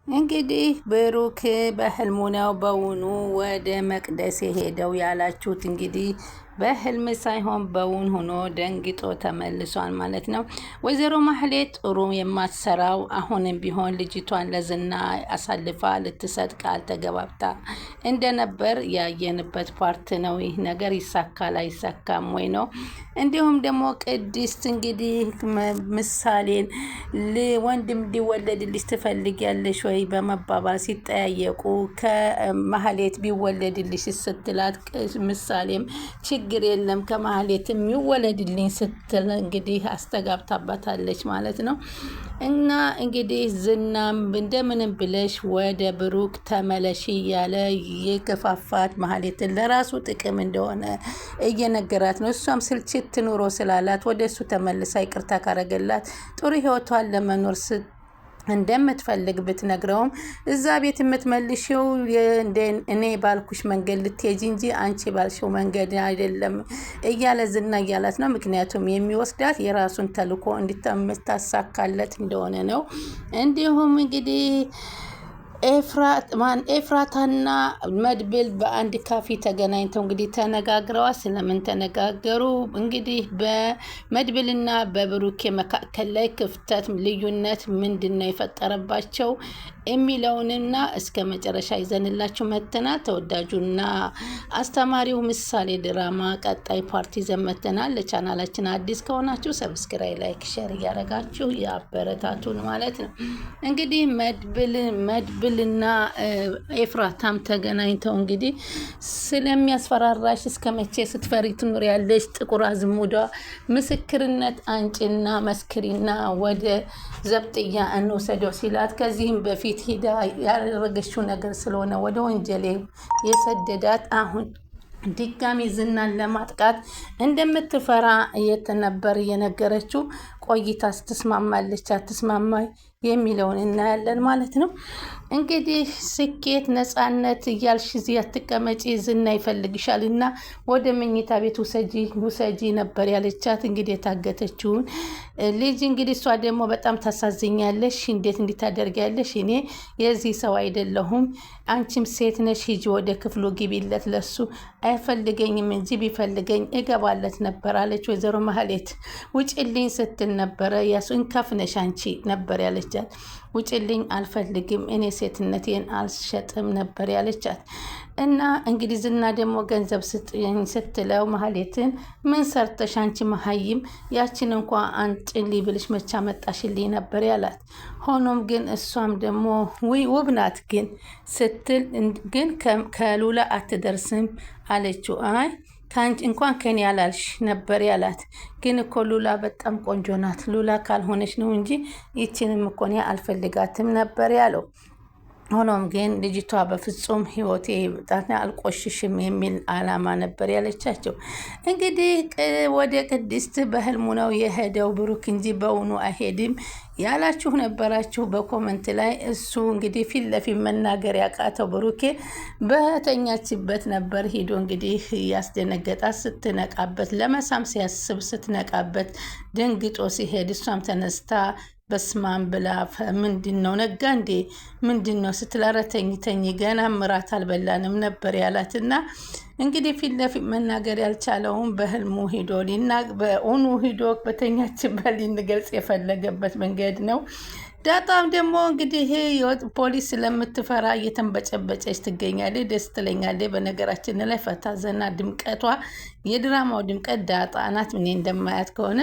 እንግዲህ ብሩክ በህልሙ ነው በውኑ ወደ መቅደስ የሄደው ያላችሁት እንግዲህ በህልም ሳይሆን በውን ሆኖ ደንግጦ ተመልሷል ማለት ነው። ወይዘሮ ማህሌት ጥሩ የማትሰራው አሁንም ቢሆን ልጅቷን ለዝና አሳልፋ ልትሰጥ ቃል ተገባብታ እንደነበር ያየንበት ፓርት ነው። ይህ ነገር ይሳካል አይሳካም ወይ ነው። እንዲሁም ደግሞ ቅድስት እንግዲህ ምሳሌን ወንድም ሊወለድልሽ ትፈልጊያለሽ ወይ በመባባል ሲጠያየቁ ከማህሌት ቢወለድልሽ ስትላት ምሳሌም ችግር የለም ከማህሌትም ይወለድልኝ ስትል እንግዲህ አስተጋብታባታለች ማለት ነው። እና እንግዲህ ዝናም እንደምንም ብለሽ ወደ ብሩክ ተመለሽ እያለ የገፋፋት ማህሌትን ለራሱ ጥቅም እንደሆነ እየነገራት ነው። እሷም ስልችት ኑሮ ስላላት ወደ እሱ ተመልሳ ይቅርታ ካረገላት ጥሩ ህይወቷን ለመኖር እንደምትፈልግ ብትነግረውም እዛ ቤት የምትመልሽው እኔ ባልኩሽ መንገድ ልትሄጂ እንጂ አንቺ ባልሽው መንገድ አይደለም እያለ ዝና እያላት ነው። ምክንያቱም የሚወስዳት የራሱን ተልዕኮ እንድታሳካለት እንደሆነ ነው። እንዲሁም እንግዲህ ኤፍራታና መድብል በአንድ ካፌ ተገናኝተው እንግዲህ ተነጋግረዋል። ስለምን ተነጋገሩ? እንግዲህ በመድብልና በብሩኬ መካከል ላይ ክፍተት፣ ልዩነት ምንድን ነው የፈጠረባቸው የሚለውንና እስከ መጨረሻ ይዘንላችሁ መጥተናል። ተወዳጁና አስተማሪው ምሳሌ ድራማ ቀጣይ ፓርቲ ይዘን መጥተናል። ለቻናላችን አዲስ ከሆናችሁ ሰብስክራይብ፣ ላይክ፣ ሼር እያደረጋችሁ የአበረታቱን ማለት ነው። እንግዲህ መድብልና ኤፍራታም ተገናኝተው እንግዲህ ስለሚያስፈራራሽ እስከ መቼ ስትፈሪ ትኖሪያለሽ? ጥቁር አዝሙዷ ምስክርነት አንጭና መስክሪና ወደ ዘብጥያ እንውሰደው ሲላት ከዚህም በፊት ሂዳ ያደረገችው ነገር ስለሆነ ወደ ወንጀል የሰደዳት አሁን ድጋሚ ዝናን ለማጥቃት እንደምትፈራ እየተነበር እየነገረችው ቆይታ ስትስማማለች አትስማማ የሚለውን እናያለን ማለት ነው። እንግዲህ ስኬት፣ ነፃነት እያልሽ እዚህ አትቀመጪ ዝና ይፈልግሻል እና ወደ መኝታ ቤት ውሰጂ ነበር ያለቻት። እንግዲህ የታገተችውን ልጅ እንግዲህ እሷ ደግሞ በጣም ታሳዝኛለሽ፣ እንዴት እንዲታደርጊያለሽ? እኔ የዚህ ሰው አይደለሁም፣ አንቺም ሴት ነሽ፣ ሂጂ ወደ ክፍሉ ግቢለት፣ ለሱ አይፈልገኝም እንጂ ቢፈልገኝ እገባለት ነበር አለች ወይዘሮ ማህሌት። ውጭልኝ ስትል ነበረ ያሱ እንከፍነሽ አንቺ ነበር ያለቻት። ውጭልኝ አልፈልግም፣ እኔ ሴትነቴን አልሸጥም ነበር ያለቻት። እና እንግዲህ ዝና ደግሞ ገንዘብ ስጥኝ ስትለው ማህሌትን ምን ሰርተሽ አንቺ መሀይም ያችን እንኳ አንጭልኝ ብልሽ መቻ መጣሽልኝ ነበር ያላት። ሆኖም ግን እሷም ደግሞ ውብ ናት ግን ስትል ግን ከሉላ አትደርስም አለችው። አይ ከአንቺ እንኳን ከኔ ያላልሽ ነበር ያላት። ግን እኮ ሉላ በጣም ቆንጆ ናት፣ ሉላ ካልሆነች ነው እንጂ ይችንም እኮ እኔ አልፈልጋትም ነበር ያለው። ሆኖም ግን ልጅቷ በፍጹም ህይወቴ በጣም አልቆሽሽም የሚል አላማ ነበር ያለቻቸው። እንግዲህ ወደ ቅድስት በህልሙ ነው የሄደው ብሩክ እንጂ በውኑ አይሄድም ያላችሁ ነበራችሁ በኮመንት ላይ። እሱ እንግዲህ ፊት ለፊት መናገር ያቃተው ብሩኬ በተኛችበት ነበር ሂዶ እንግዲህ ያስደነገጣት። ስትነቃበት ለመሳም ሲያስብ ስትነቃበት ደንግጦ ሲሄድ እሷም ተነስታ በስማም ብላ ምንድን ነው ነጋ እንዴ ምንድን ነው ስትላረ ተኝ ገና ምራት አልበላንም ነበር ያላትና እንግዲህ ፊት ለፊት መናገር ያልቻለውን በህልሙ ሂዶ በእውኑ ሂዶ በተኛችበት ሊንገልጽ የፈለገበት መንገድ ነው። ዳጣም ደግሞ እንግዲህ ፖሊስ ስለምትፈራ እየተንበጨበጨች ትገኛለች። ደስ ትለኛለች። በነገራችን ላይ ፈታ ዘና ድምቀቷ የድራማው ድምቀት ዳጣ ናት። ምን እንደማያት ከሆነ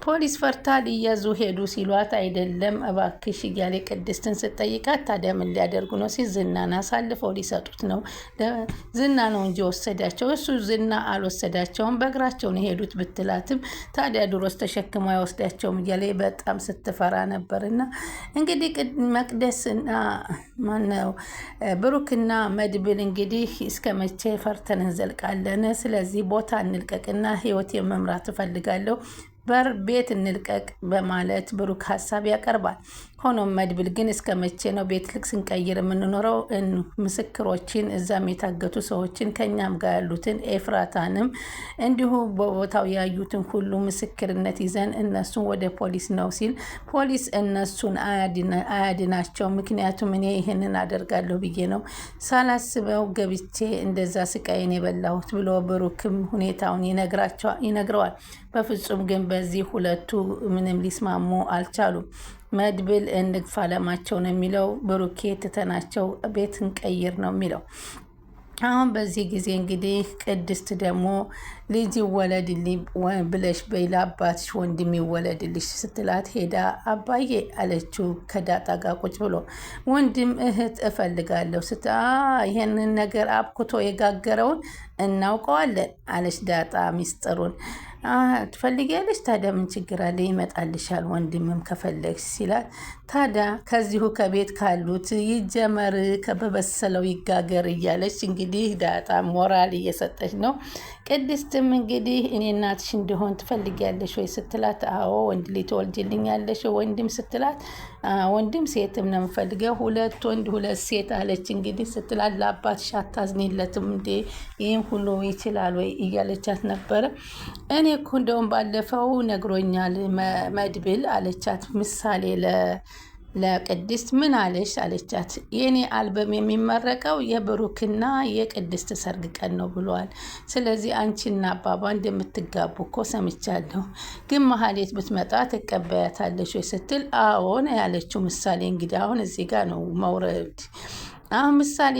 ፖሊስ ፈርታ ሊያዙ ሄዱ ሲሏት አይደለም እባክሽ እያለ ቅድስትን ስጠይቃት ታዲያ ምን ሊያደርጉ ነው ሲል ዝናን አሳልፈው ሊሰጡት ነው። ዝና ነው እንጂ ወሰዳቸው፣ እሱ ዝና አልወሰዳቸውም በእግራቸው ነው የሄዱት ብትላትም ታዲያ ድሮስ ተሸክሞ አይወስዳቸውም እያለ በጣም ስትፈራ ነበርና እንግዲህ መቅደስና ማነው ብሩክና መድብል እንግዲህ እስከ መቼ ፈርተን እንዘልቃለን? ስለዚህ ቦታ እንልቀቅና ህይወት የመምራት እፈልጋለሁ ቤት እንልቀቅ በማለት ብሩክ ሀሳብ ያቀርባል። ሆኖም መድብል ግን እስከ መቼ ነው ቤት ልክ ስንቀይር የምንኖረው? ምስክሮችን እዛም የታገቱ ሰዎችን ከኛም ጋር ያሉትን ኤፍራታንም እንዲሁ በቦታው ያዩትን ሁሉ ምስክርነት ይዘን እነሱን ወደ ፖሊስ ነው ሲል ፖሊስ እነሱን አያድናቸው። ምክንያቱም እኔ ይህንን አደርጋለሁ ብዬ ነው ሳላስበው ገብቼ እንደዛ ስቃይን የበላሁት ብሎ ብሩክም ሁኔታውን ይነግረዋል። በፍጹም ግን በዚህ ሁለቱ ምንም ሊስማሙ አልቻሉም። መድብል እንግፋ ለማቸው ነው የሚለው፣ ብሩኬ ትተናቸው ቤት እንቀይር ነው የሚለው። አሁን በዚህ ጊዜ እንግዲህ ቅድስት ደግሞ ልጅ ይወለድልኝ ብለሽ በይላ አባትሽ ወንድም ይወለድልሽ ስትላት ሄዳ አባዬ አለችው ከዳጣ ጋር ቁጭ ብሎ። ወንድም እህት እፈልጋለሁ ይሄንን ነገር አብኩቶ የጋገረውን እናውቀዋለን አለች ዳጣ ሚስጥሩን። ትፈልጊያለሽ? ታዲያ ምን ችግር አለ? ይመጣልሻል ወንድምም ከፈለግሽ ሲላት፣ ታዲያ ከዚሁ ከቤት ካሉት ይጀመር በበሰለው ይጋገር እያለች እንግዲህ ዳጣ ሞራል እየሰጠች ነው። ቅድስትም እንግዲህ እኔ እናትሽ እንዲሆን ትፈልጊያለሽ ወይ ስትላት፣ አዎ ወንድ ልጅ ትወልጅልኛለሽ ወንድም ስትላት፣ ወንድም ሴትም ነው የምፈልገው፣ ሁለት ወንድ ሁለት ሴት አለች። እንግዲህ ስትላት፣ ለአባትሽ አታዝኒለትም እንዴ? ይህን ሁሉ ይችላል ወይ እያለቻት ነበረ። እኔ እኮ እንደውም ባለፈው ነግሮኛል መድብል አለቻት። ምሳሌ ለቅድስት ምን አለሽ አለቻት። የኔ አልበም የሚመረቀው የብሩክና የቅድስት ሰርግ ቀን ነው ብለዋል። ስለዚህ አንቺና አባባ እንደምትጋቡ እኮ ሰምቻለሁ፣ ግን መሀሌት ብትመጣ ትቀበያታለሽ ወይ ስትል፣ አዎን ያለችው ምሳሌ። እንግዲህ አሁን እዚህ ጋር ነው መውረድ። አሁን ምሳሌ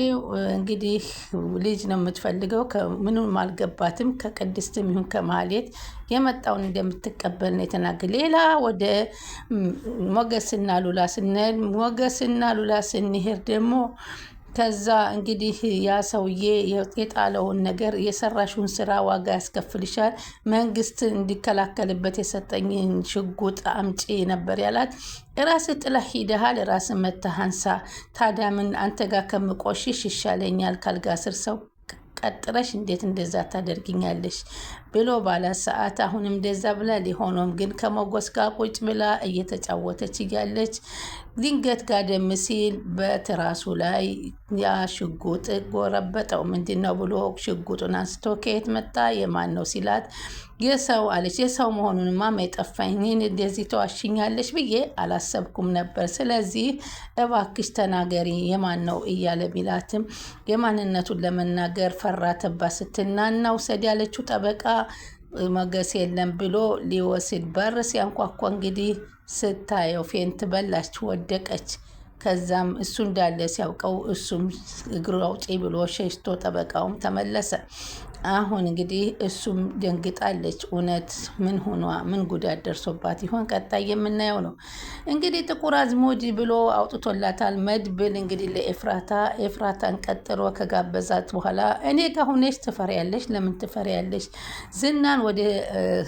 እንግዲህ ልጅ ነው የምትፈልገው። ምንም አልገባትም። ከቅድስትም ይሁን ከመሀሌት የመጣውን እንደምትቀበል ነው የተናገረ። ሌላ ወደ ሞገስና ሉላ ስንሄድ ደግሞ ከዛ እንግዲህ ያ ሰውዬ የጣለውን ነገር የሰራሽውን ስራ ዋጋ ያስከፍልሻል፣ መንግስት እንዲከላከልበት የሰጠኝን ሽጉጥ አምጪ ነበር ያላት። ራስ ጥላ ሂደሃል፣ ራስ መተሃንሳ። ታዲያ ምን አንተ ጋር ከምቆሽሽ ይሻለኛል ካልጋ ስር ሰው ቀጥረሽ እንዴት እንደዛ ታደርግኛለሽ ብሎ ባላት ሰዓት አሁንም እንደዛ ብላ ሊሆኖም ግን ከሞገስ ጋር ቁጭ ብላ እየተጫወተች እያለች ድንገት ጋደም ሲል በትራሱ ላይ ያ ሽጉጥ ጎረበጠው። ምንድን ነው ብሎ ሽጉጡን አንስቶ ከየት መጣ የማን ነው ሲላት የሰው አለች። የሰው መሆኑንማ ማይጠፋኝ እኔን እንደዚህ ተዋሽኛለች ብዬ አላሰብኩም ነበር። ስለዚህ እባክሽ ተናገሪ የማን ነው እያለ ቢላትም የማንነቱን ለመናገር ፈራተባ ስትና እናውሰድ ያለችው ጠበቃ ሞገስ የለም ብሎ ሊወስድ በር ሲያንኳኳ እንግዲህ ስታየው ፌንት በላች፣ ወደቀች። ከዛም እሱ እንዳለ ሲያውቀው እሱም እግሩ አውጪ ብሎ ሸሽቶ ጠበቃውም ተመለሰ። አሁን እንግዲህ እሱም ደንግጣለች። እውነት ምን ሆኗ ምን ጉዳት ደርሶባት ይሆን? ቀጣይ የምናየው ነው። እንግዲህ ጥቁር አዝሙድ ብሎ አውጥቶላታል መድብል እንግዲህ ኤፍራታን ቀጥሮ ከጋበዛት በኋላ እኔ ጋር ሆነሽ ትፈሪያለሽ? ለምን ትፈሪያለሽ? ዝናን ወደ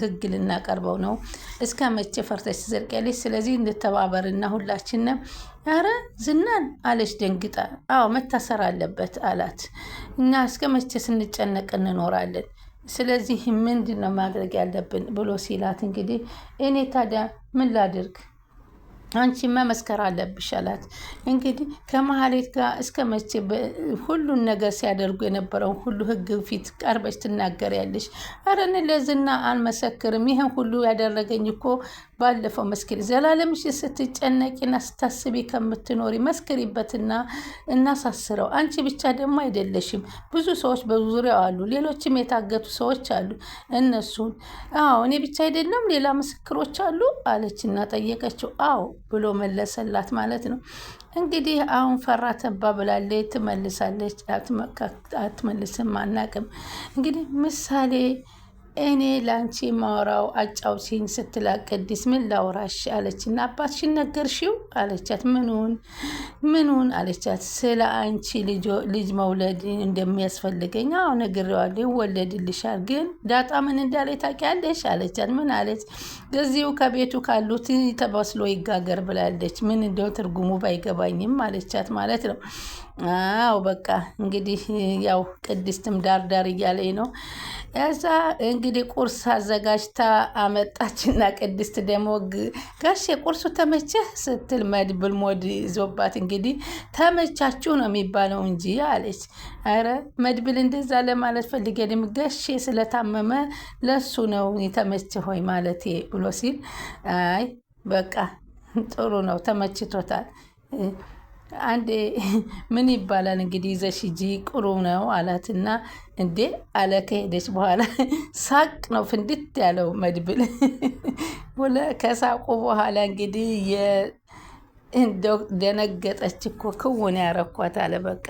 ህግ ልናቀርበው ነው። እስከ መቼ ፈርተሽ ትዘልቂያለሽ? ስለዚህ እንተባበርና ሁላችንም ያረ ዝናን አለች ደንግጣ። አዎ መታሰር አለበት አላት። እና እስከ መቼ ስንጨነቅ እንኖራለን? ስለዚህ ምንድን ነው ማድረግ ያለብን ብሎ ሲላት እንግዲህ እኔ ታዲያ ምን ላድርግ? አንቺ መመስከር አለብሽ አላት። እንግዲህ ከመሀሌት ጋር እስከ መቼ ሁሉን ነገር ሲያደርጉ የነበረውን ሁሉ ህግ ፊት ቀርበሽ ትናገሪያለሽ? ኧረ እኔ ለዝና አልመሰክርም። ይህን ሁሉ ያደረገኝ እኮ ባለፈው መስክሪ። ዘላለምሽ ስትጨነቂና ስታስቢ ከምትኖሪ መስክሪበትና እናሳስረው። አንቺ ብቻ ደግሞ አይደለሽም፣ ብዙ ሰዎች በዙሪያው አሉ፣ ሌሎችም የታገቱ ሰዎች አሉ። እነሱን እኔ ብቻ አይደለም ሌላ ምስክሮች አሉ አለችና ጠየቀችው። አዎ ብሎ መለሰላት ማለት ነው። እንግዲህ አሁን ፈራ ተባ ብላለች። ትመልሳለች አትመልስም አናቅም። እንግዲህ ምሳሌ እኔ ላንቺ ማወራው አጫውሲኝ ስትላት ቅድስት ምን ላውራሽ አለችና አባትሽን ነገርሽው አለቻት። ምኑን አለቻት። ስለ አንቺ ልጅ መውለድ እንደሚያስፈልገኝ አዎ ነግሬዋለሁ፣ ይወለድልሻል። ግን ዳጣ ምን እንዳለ ታውቂያለሽ አለቻት። ምን አለች? እዚሁ ከቤቱ ካሉት ተበስሎ ይጋገር ብላለች። ምን እንደው ትርጉሙ ባይገባኝም አለቻት ማለት ነው። አዎ በቃ እንግዲህ ያው ቅድስትም ዳርዳር እያለኝ ነው። እዛ እንግዲህ ቁርስ አዘጋጅታ አመጣችና ቅድስት ደግሞ ጋሼ ቁርሱ ተመቸህ ስትል መድብል ሞድ ይዞባት እንግዲህ ተመቻችሁ ነው የሚባለው እንጂ አለች። አረ መድብል እንደዛ ለማለት ፈልጌ ጋሼ ስለታመመ ለሱ ነው የተመቸ ሆይ ማለቴ ብሎ ሲል አይ በቃ ጥሩ ነው ተመችቶታል። አንዴ ምን ይባላል እንግዲህ ይዘሽ ሂጂ ቁሩ ነው አላትና እንዴ አለ። ከሄደች በኋላ ሳቅ ነው ፍንድት ያለው መድብል። ከሳቁ በኋላ እንግዲህ ደነገጠች እኮ ክውን ያረኳት አለ። በቃ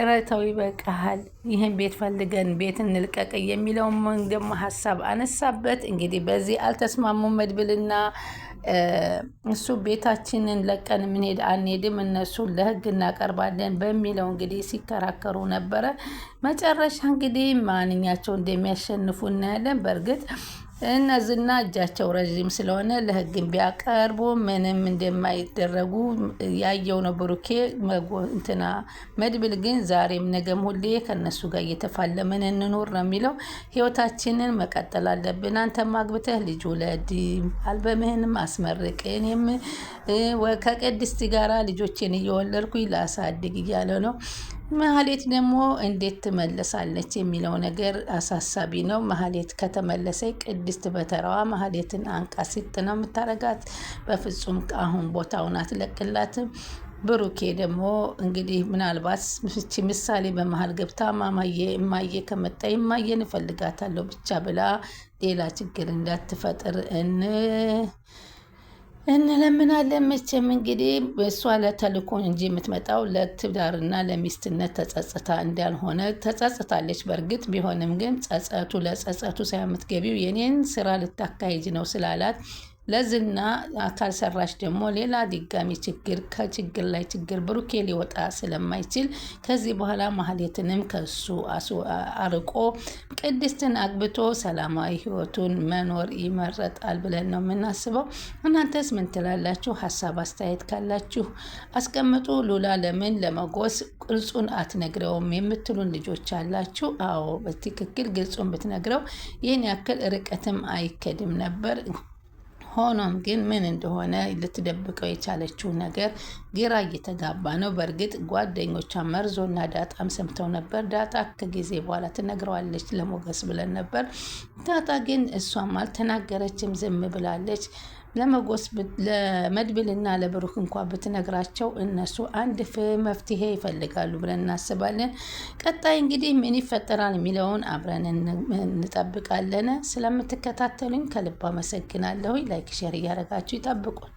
ረተው ይበቃሃል፣ ይህን ቤት ፈልገን ቤት እንልቀቅ የሚለውን ደግሞ ሀሳብ አነሳበት። እንግዲህ በዚህ አልተስማሙም መድብልና እሱ ቤታችንን ለቀን ምንሄድ አንሄድም፣ እነሱ ለህግ እናቀርባለን በሚለው እንግዲህ ሲከራከሩ ነበረ። መጨረሻ እንግዲህ ማንኛቸው እንደሚያሸንፉ እናያለን። በእርግጥ እነዚህና እጃቸው ረዥም ስለሆነ ለህግም ቢያቀርቡ ምንም እንደማይደረጉ ያየው ነው ብሩኬ። እንትና መድብል ግን ዛሬም ነገም ሁሌ ከነሱ ጋር እየተፋለምን እንኖር ነው የሚለው። ህይወታችንን መቀጠል አለብን። አንተም አግብተህ ልጅ ውለድ፣ አልበምህንም አስመርቅ፣ እኔም ከቅድስት ጋራ ልጆችን እየወለድኩኝ ላሳድግ እያለ ነው። መሀሌት ደግሞ እንዴት ትመለሳለች የሚለው ነገር አሳሳቢ ነው። መሀሌት ከተመለሰ ቅድስት በተራዋ መሀሌትን አንቃ ሲጥ ነው የምታረጋት። በፍጹም አሁን ቦታውን አትለቅላትም። ብሩኬ ደግሞ እንግዲህ ምናልባት ፍቺ ምሳሌ በመሀል ገብታ እማዬ ከመጣ እማዬን እፈልጋታለሁ ብቻ ብላ ሌላ ችግር እንዳትፈጥር እንለምናለን። መቼም እንግዲህ እሷ ለተልእኮ እንጂ የምትመጣው ለትዳርና ለሚስትነት ተጸጽታ እንዳልሆነ ተጸጽታለች። በእርግጥ ቢሆንም ግን ጸጸቱ ለጸጸቱ ሳይሆን የምትገቢው የኔን ስራ ልታካሂጅ ነው ስላላት ለዝና አካል ሰራሽ ደግሞ ሌላ ድጋሚ ችግር ከችግር ላይ ችግር ብሩኬ ሊወጣ ስለማይችል ከዚህ በኋላ ማህሌትንም ከሱ አርቆ ቅድስትን አግብቶ ሰላማዊ ህይወቱን መኖር ይመረጣል ብለን ነው የምናስበው። እናንተስ ምን ትላላችሁ? ሀሳብ አስተያየት ካላችሁ አስቀምጡ። ሉላ ለምን ለመጎስ ግልጹን አትነግረውም የምትሉን ልጆች አላችሁ። አዎ በትክክል ግልጹን ብትነግረው ይህን ያክል ርቀትም አይከድም ነበር። ሆኖም ግን ምን እንደሆነ ልትደብቀው የቻለችው ነገር ግራ እየተጋባ ነው። በእርግጥ ጓደኞቿ መርዞና ዳጣም ሰምተው ነበር። ዳጣ ከጊዜ በኋላ ትነግረዋለች ለሞገስ ብለን ነበር። ዳጣ ግን እሷም አልተናገረችም፣ ዝም ብላለች። ለመድብልና ለብሩክ እንኳ ብትነግራቸው እነሱ አንድ መፍትሄ ይፈልጋሉ ብለን እናስባለን። ቀጣይ እንግዲህ ምን ይፈጠራል የሚለውን አብረን እንጠብቃለን። ስለምትከታተሉኝ ከልብ አመሰግናለሁ። ላይክ ሼር እያደረጋችሁ ይጠብቁን።